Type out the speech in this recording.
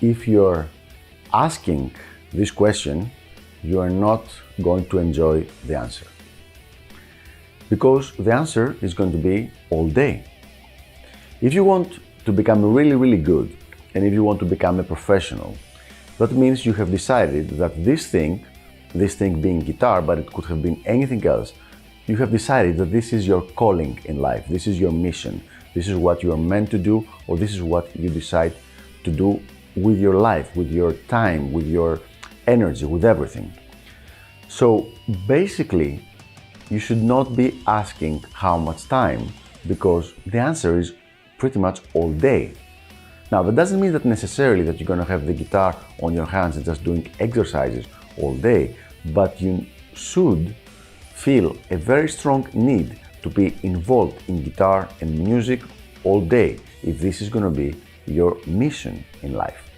if you're asking this question, you are not going to enjoy the answer. Because the answer is going to be all day. If you want to become really, really good, and if you want to become a professional, that means you have decided that this thing being guitar, but it could have been anything else, you have decided that this is your calling in life, this is your mission, this is what you are meant to do, or this is what you decide to do with your life, with your time, with your energy, with everything. So basically, you should not be asking how much time, because the answer is pretty much all day. Now, that doesn't mean that necessarily that you're going to have the guitar on your hands and just doing exercises all day, but you should feel a very strong need to be involved in guitar and music all day if this is going to be your mission in life.